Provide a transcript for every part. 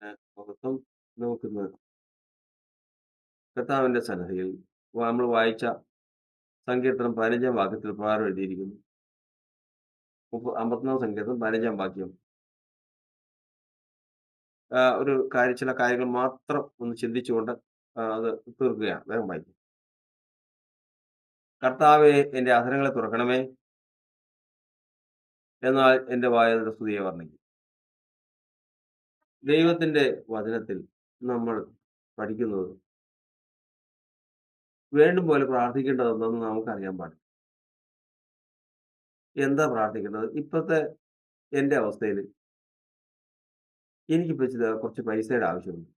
മഹത്വം നമുക്കിന്ന് കർത്താവിന്റെ സന്നിധിയിൽ നമ്മൾ വായിച്ച സങ്കീർത്തനം 15 വാക്യത്തിൽ പ്രകാരം എഴുതിയിരിക്കുന്നു. 51 സങ്കീർത്തനം 15 വാക്യം. ചില കാര്യങ്ങൾ മാത്രം ഒന്ന് ചിന്തിച്ചുകൊണ്ട് അത് തീർക്കുകയാണ്. വേഗം വായിക്കും. കർത്താവെ, എന്റെ അധരങ്ങളെ തുറക്കണമേ, എന്നാൽ എന്റെ വായ നിന്റെ സ്തുതിയെ വർണ്ണിക്കും. ദൈവത്തിന്റെ വചനത്തിൽ നമ്മൾ പഠിക്കുന്നത് വേണ്ടും പോലെ പ്രാർത്ഥിക്കേണ്ടതെന്തെന്ന് നമുക്കറിയാൻ പാടില്ല. എന്താ പ്രാർത്ഥിക്കേണ്ടത്? ഇപ്പോഴത്തെ എന്റെ അവസ്ഥയിൽ എനിക്കിപ്പോ കുറച്ച് പൈസയുടെ ആവശ്യമുണ്ട്.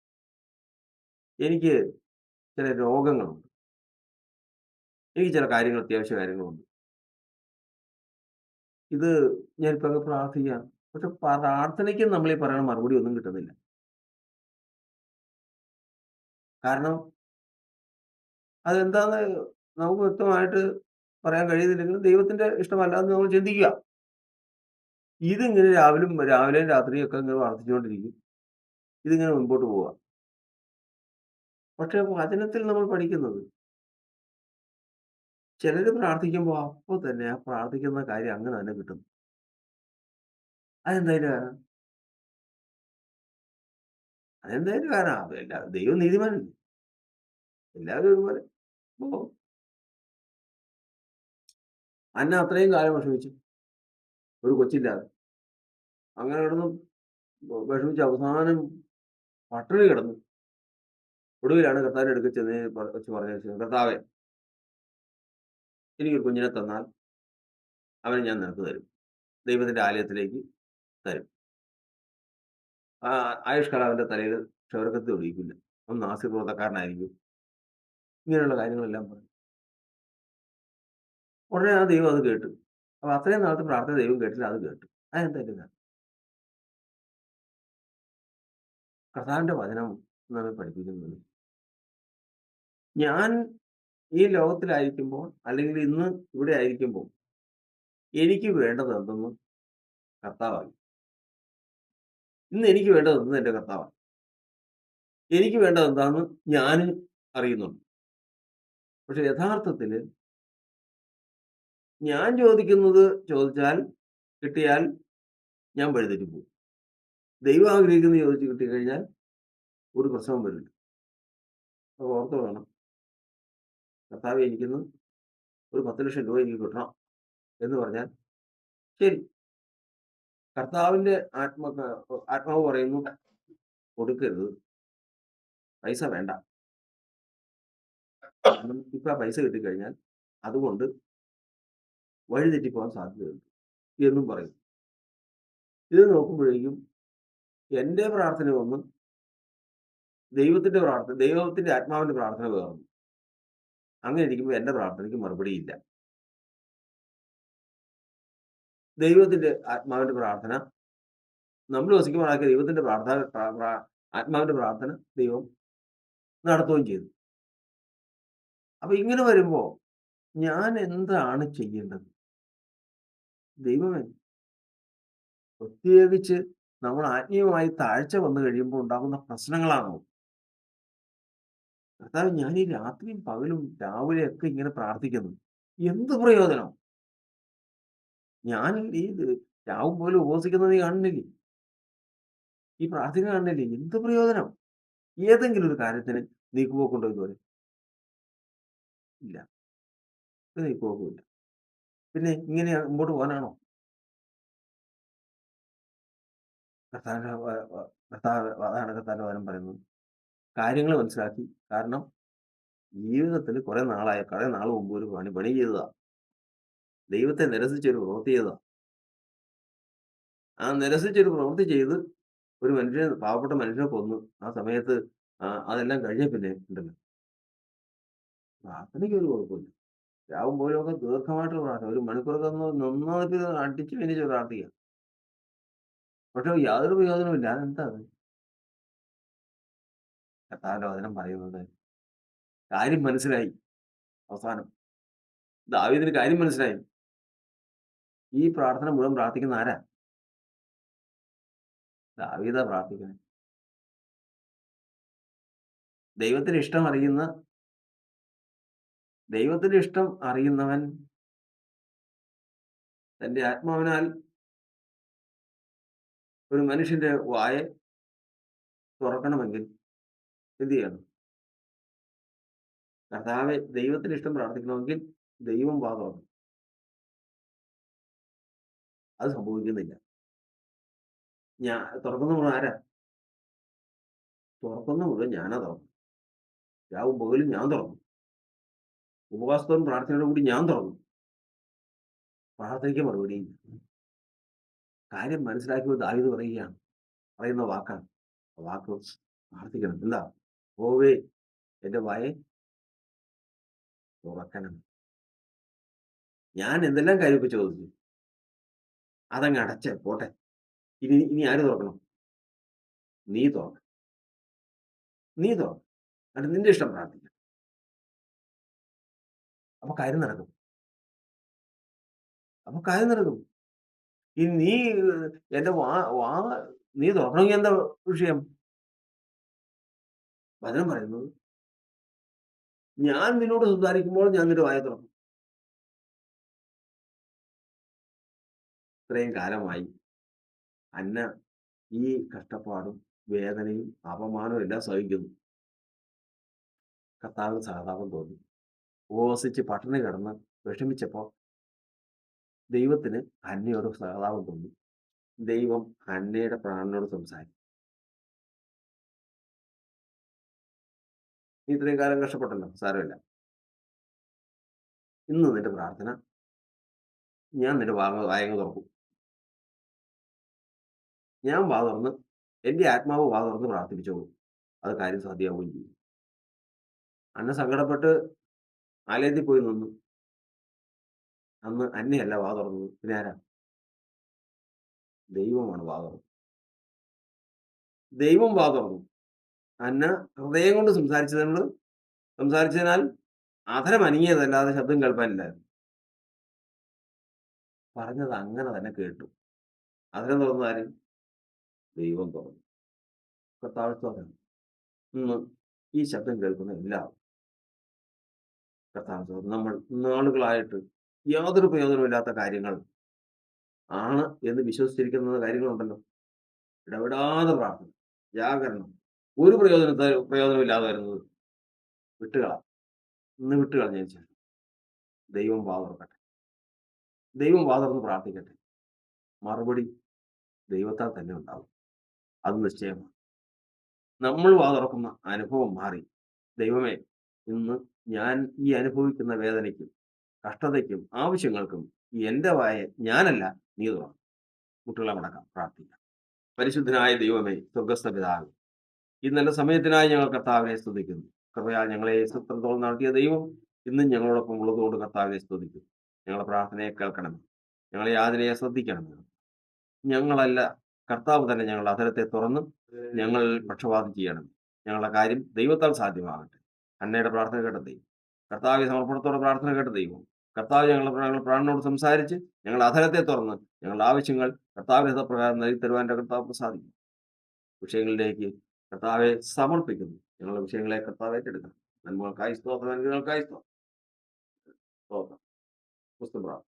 എനിക്ക് ചില രോഗങ്ങളുണ്ട്. എനിക്ക് ചില കാര്യങ്ങൾ, അത്യാവശ്യ കാര്യങ്ങളുണ്ട്. ഇത് ഞാനിപ്പോ അങ്ങ് പ്രാർത്ഥിക്കുകയാണ്. പക്ഷെ പ്രാർത്ഥനയ്ക്കും നമ്മൾ ഈ പറയുന്ന മറുപടി ഒന്നും കിട്ടുന്നില്ല. കാരണം അതെന്താന്ന് നമുക്ക് വ്യക്തമായിട്ട് പറയാൻ കഴിയുന്നില്ലെങ്കിലും ദൈവത്തിന്റെ ഇഷ്ടമല്ലാന്ന് നമ്മൾ ചിന്തിക്കുക. ഇതിങ്ങനെ രാവിലെയും രാത്രിയും ഒക്കെ ഇങ്ങനെ പ്രാർത്ഥിച്ചുകൊണ്ടിരിക്കും. ഇതിങ്ങനെ മുൻപോട്ട് പോവുക. പക്ഷെ വചനത്തിൽ നമ്മൾ പഠിക്കുന്നത് ചിലര് പ്രാർത്ഥിക്കുമ്പോൾ അപ്പൊ തന്നെ ആ പ്രാർത്ഥിക്കുന്ന കാര്യം അങ്ങനെ തന്നെ കിട്ടുന്നു. അതെന്തായാലും കാരണം? അതെന്തായാലും കാരണം ദൈവം നീതിമാനല്ലേ. എല്ലാവരും ഒരുപോലെ. അപ്പൊ അന്ന അത്രയും കാലം വിഷമിച്ചു. ഒരു കൊച്ചില്ലാതെ. അങ്ങനെ കിടന്ന് വിഷമിച്ച് അവസാനം പട്ടിണി കിടന്നു. ഒടുവിലാണ് കർത്താവിന്റെ അടുക്കൽ ചെന്ന് വെച്ച് പറഞ്ഞത്, കർത്താവേ, എനിക്കൊരു കുഞ്ഞിനെ തന്നാൽ അവനെ ഞാൻ നിനക്ക് തരും. ദൈവത്തിന്റെ ആലയത്തിലേക്ക് തരും. ആ ആയുഷ്കാലം അവന്റെ തലയിൽ ക്ഷൗരക്കത്തി ഒഴിക്കില്ല. അവൻ നാസ്യപ്രവർത്തക്കാരനായിരിക്കും. ഇങ്ങനെയുള്ള കാര്യങ്ങളെല്ലാം പറഞ്ഞു. ഉടനെ ആ ദൈവം അത് കേട്ടു. അപ്പൊ അത്രയും നാളത്തെ പ്രാർത്ഥന ദൈവം കേട്ടില്ല, അത് കേട്ടു. അതെന്തായാലും ഇതാണ്. കർത്താവിന്റെ വചനം നമ്മെ പഠിപ്പിക്കുന്നത്, ഞാൻ ഈ ലോകത്തിലായിരിക്കുമ്പോൾ അല്ലെങ്കിൽ ഇന്ന് ഇവിടെ ആയിരിക്കുമ്പോൾ എനിക്ക് വേണ്ടത് എന്തെന്ന് കർത്താവാണ്. ഇന്ന് എനിക്ക് വേണ്ടത് എന്തെന്ന് എന്റെ കർത്താവാണ്. എനിക്ക് വേണ്ടത് എന്താന്ന് ഞാനും അറിയുന്നുണ്ട്. പക്ഷെ യഥാർത്ഥത്തില് ഞാൻ ചോദിച്ചാൽ കിട്ടിയാൽ ഞാൻ വഴിതെറ്റി പോകും. ദൈവം ആഗ്രഹിക്കുന്നത് ചോദിച്ച് കിട്ടിക്കഴിഞ്ഞാൽ ഒരു പ്രശ്നവും വരില്ല. അപ്പൊ ഓർത്ത് വേണം, കർത്താവേ, എനിക്കിന്ന് ഒരു 10,00,000 രൂപ എനിക്ക് കിട്ടണം എന്ന് പറഞ്ഞാൽ ശരി. കർത്താവിന്റെ ആത്മാവ് പറയുന്നു, കൊടുക്കരുത്, പൈസ വേണ്ട. കാരണം ഇപ്പൊ ആ പൈസ കിട്ടിക്കഴിഞ്ഞാൽ അതുകൊണ്ട് വഴിതെറ്റിപ്പോകാൻ സാധ്യതയുണ്ട് എന്നും പറയും. ഇത് നോക്കുമ്പോഴേക്കും എന്റെ പ്രാർത്ഥന ഒന്ന് ദൈവത്തിന്റെ ആത്മാവിന്റെ പ്രാർത്ഥന വേർന്നു. അങ്ങനെ ഇരിക്കുമ്പോൾ എന്റെ പ്രാർത്ഥനയ്ക്ക് മറുപടിയില്ല. ദൈവത്തിന്റെ ആത്മാവിന്റെ പ്രാർത്ഥന നമ്മൾ വസിക്കുമ്പോഴാക്കിയ ദൈവത്തിന്റെ ആത്മാവിന്റെ പ്രാർത്ഥന ദൈവം നടത്തുകയും ചെയ്തു. അപ്പൊ ഇങ്ങനെ വരുമ്പോ ഞാൻ എന്താണ് ചെയ്യേണ്ടത്? ദൈവമേ, പ്രത്യേകിച്ച് നമ്മൾ ആത്മീയമായി താഴ്ച വന്നു കഴിയുമ്പോൾ ഉണ്ടാകുന്ന പ്രശ്നങ്ങളാണോ? കർത്താവേ, ഞാൻ ഈ രാത്രിയും പകലും രാവിലെയൊക്കെ ഇങ്ങനെ പ്രാർത്ഥിക്കുന്നു. എന്ത് പ്രയോജനം? ഞാൻ ഈ രാവും പോലും ഉപവസിക്കുന്നത് നീ കാണുന്നില്ലേ? ഈ പ്രാർത്ഥന കാണുന്നില്ലേ? എന്ത് പ്രയോജനം? ഏതെങ്കിലും ഒരു കാര്യത്തിന് നീക്കുപോക്കുണ്ടോ ഇതുവരെ? ഇല്ല. ഒരു നീക്കുപോക്കുമില്ല. പിന്നെ ഇങ്ങനെ മുമ്പോട്ട് പോകാനാണോ? കർത്താവിന്റെ വ വ കർത്താവ് അതാണ് കർത്താവിന്റെ വചനം പറയുന്നത്. കാര്യങ്ങൾ മനസ്സിലാക്കി. കാരണം ജീവിതത്തിൽ കുറെ നാൾ മുമ്പ് ഒരു പണി ചെയ്തതാ. ദൈവത്തെ നിരസിച്ചൊരു പ്രവൃത്തി ചെയ്തതാ. ആ നിരസിച്ചൊരു പ്രവൃത്തി ചെയ്ത് പാവപ്പെട്ട മനുഷ്യനെ കൊന്നു. ആ സമയത്ത് അതെല്ലാം കഴിഞ്ഞ പിന്നെ ഉണ്ടല്ലോ, പ്രാർത്ഥനയ്ക്ക് ഒരു കുഴപ്പമില്ല. രാവും പോലും ദീർഘമായിട്ടുള്ള പ്രാർത്ഥന. ഒരു മണിക്കൂറൊക്കെ നന്നായിട്ട് അടിച്ച് പിന്നിച്ച് പ്രാർത്ഥിക്കാം. പക്ഷെ യാതൊരു പ്രയോജനവും ഇല്ല. അതെന്താ അത്? കർത്താവിന്റെ വചനം പറയുന്നത് കാര്യം മനസ്സിലായി. അവസാനം ദാവീദിന് കാര്യം മനസ്സിലായി. ഈ പ്രാർത്ഥന മുഴുവൻ പ്രാർത്ഥിക്കുന്ന ആരാ? ദാവീദാ പ്രാർത്ഥിക്കുന്നത്. ദൈവത്തിന് ഇഷ്ടം അറിയുന്ന ദൈവത്തിന്റെ ഇഷ്ടം അറിയുന്നവൻ തന്റെ ആത്മാവിനാൽ ഒരു മനുഷ്യന്റെ വായെ തുറക്കണമെങ്കിൽ എന്ത് ചെയ്യണം? കർത്താവെ ദൈവത്തിന് ഇഷ്ടം പ്രാർത്ഥിക്കണമെങ്കിൽ ദൈവം വാ തുറക്കണം. അത് സംഭവിക്കുന്നില്ല. തുറക്കുന്ന മുഴുവൻ ആരാ? തുറക്കുന്ന മുഴുവൻ ഞാനാ തുറക്കുന്നത്. രാവും പകലും ഞാൻ തുറന്നു. ഉപവാസത്തോടും പ്രാർത്ഥനയോടും കൂടി ഞാൻ തുറന്നു. പ്രാർത്ഥനയ്ക്ക് മറുപടിയില്ല. കാര്യം മനസ്സിലാക്കിയത് ദാവീദ് പറയുകയാണ്. പറയുന്ന വാക്കാണ്. ആ വാക്ക് പ്രാർത്ഥിക്കണം. എന്താ? യഹോവേ എന്റെ വായെ തുറക്കണം. ഞാൻ എന്തെല്ലാം കാര്യമൊക്കെ ചോദിച്ചു. അതങ്ങ് അടച്ച് പോട്ടെ. ഇനി ഇനി ആര് തുറക്കണം? നീ തുറക്കണം. നീ തുറക്കണം. എന്നിട്ട് നിന്റെ ഇഷ്ടം പ്രാർത്ഥിക്കണം. അപ്പൊ കാര്യം നടക്കും. അപ്പൊ കാര്യം നടക്കും. ഈ നീ എന്റെ വാ വാ നീ തുറക്കണമെങ്കിൽ എന്താ വിഷയം? വചനം പറയുന്നത് ഞാൻ നിന്നോട് സംസാരിക്കുമ്പോൾ ഞാൻ നിന്റെ വായ തുറക്കും. ഇത്രയും കാലമായി അന്ന ഈ കഷ്ടപ്പാടും വേദനയും അപമാനവും എല്ലാം സഹിക്കുന്നു. കർത്താവിന് സഹതാപം തോന്നി. ഉപവസിച്ച് പട്ടിണി കിടന്ന് വിഷമിച്ചപ്പോ ദൈവത്തിന് ഹന്നയോട് സഹതാപം തോന്നി. ദൈവം ഹന്നയുടെ പ്രാണനോട് സംസാരിച്ചു. നീ ഇത്രയും കാലം കഷ്ടപ്പെട്ടല്ലോ, സാരമില്ല. ഇന്ന് നിന്റെ പ്രാർത്ഥന ഞാൻ നിന്റെ വായങ്ങ് തുറക്കും. ഞാൻ വാ തുറന്ന് എന്റെ ആത്മാവ് വാ തുറന്ന് പ്രാർത്ഥിപ്പിച്ചോളൂ. അത് കാര്യം സാധ്യമാവുകയും ചെയ്യും. അന്ന സങ്കടപ്പെട്ട് ആലയത്തിൽ പോയി നിന്നു. അന്ന് അന്നയല്ല വാ തുറന്നത്. പിന്നെ ആരാ? ദൈവമാണ് വാ തുറന്നത്. ദൈവം വാ തുറന്നു. അന്ന ഹൃദയം കൊണ്ട് സംസാരിച്ചതിനാൽ അധരം അനങ്ങിയതല്ലാതെ ശബ്ദം കേൾപ്പാനില്ലായിരുന്നു. പറഞ്ഞത് അങ്ങനെ തന്നെ കേട്ടു. അധരം തുറന്നാലും ദൈവം തുറന്നു. കർത്താവ് തുറന്നു. ഇന്ന് ഈ ശബ്ദം കേൾക്കുന്ന എല്ലാവരും കർത്താവ് തുറന്നു. നമ്മൾ നാളുകളായിട്ട് യാതൊരു പ്രയോജനമില്ലാത്ത കാര്യങ്ങൾ ആണ് എന്ന് വിശ്വസിച്ചിരിക്കുന്ന കാര്യങ്ങളുണ്ടല്ലോ. ഇടപെടാതെ പ്രാർത്ഥന, ജാഗരണം, ഒരു പ്രയോജനമില്ലാതെ വരുന്നത് വിട്ടുകളാം. ഇന്ന് വിട്ടുകളഞ്ഞതിന് ശേഷം ദൈവം വാ തുറക്കട്ടെ. ദൈവം വാ തുറന്ന് പ്രാർത്ഥിക്കട്ടെ. മറുപടി ദൈവത്താൽ തന്നെ ഉണ്ടാവും. അത് നിശ്ചയമാണ്. നമ്മൾ വാ തുറക്കുന്ന അനുഭവം മാറി. ദൈവമേ, ഇന്ന് ഞാൻ ഈ അനുഭവിക്കുന്ന വേദനയ്ക്കും കഷ്ടതയ്ക്കും ആവശ്യങ്ങൾക്കും എന്റെ വായ ഞാനല്ല നീ തുറന്നു. മുട്ടുകളെ മടക്കാം, പ്രാർത്ഥിക്കാം. പരിശുദ്ധനായ ദൈവമേ, സ്വർഗസ്ഥ പിതാവേ, ഈ നല്ല സമയത്തിനായി ഞങ്ങൾ കർത്താവിനെ സ്തുതിക്കുന്നു. കൃപയാൽ ഞങ്ങളെ ഇത്രത്തോളം നടത്തിയ ദൈവം ഇന്നും ഞങ്ങളോടൊപ്പം ഉള്ളതുകൊണ്ട് കർത്താവിനെ സ്തുതിക്കുന്നു. ഞങ്ങളുടെ പ്രാർത്ഥനയെ കേൾക്കണം. ഞങ്ങളെ യാതനയെ ശ്രദ്ധിക്കണം. ഞങ്ങളല്ല, കർത്താവ് തന്നെ ഞങ്ങളുടെ അധരത്തെ തുറന്ന് ഞങ്ങൾ പക്ഷപാതം ചെയ്യണം. ഞങ്ങളുടെ കാര്യം ദൈവത്താൽ സാധ്യമാകട്ടെ. അന്നയുടെ പ്രാർത്ഥന കേട്ട ദൈവം, കർത്താവ് സമർപ്പണത്തോടെ പ്രാർത്ഥന കേട്ട ദൈവം, കർത്താവ് ഞങ്ങളുടെ പ്രാണനോട് സംസാരിച്ച് ഞങ്ങളുടെ അധരത്തെ തുറന്ന് ഞങ്ങളുടെ ആവശ്യങ്ങൾ കർത്താവിന്റെ ഹിതപ്രകാരം നൽകി തരുവാൻ കർത്താവ് സാധിക്കും. വിഷയങ്ങളിലേക്ക് കർത്താവെ സമർപ്പിക്കുന്നു. ഞങ്ങളുടെ വിഷയങ്ങളെ കർത്താവ് ഏറ്റെടുക്കണം. നന്മകൾക്കായി സ്തോത്രം, അനുഗ്രഹങ്ങൾക്കായി സ്തോത്രം. പുസ്തകം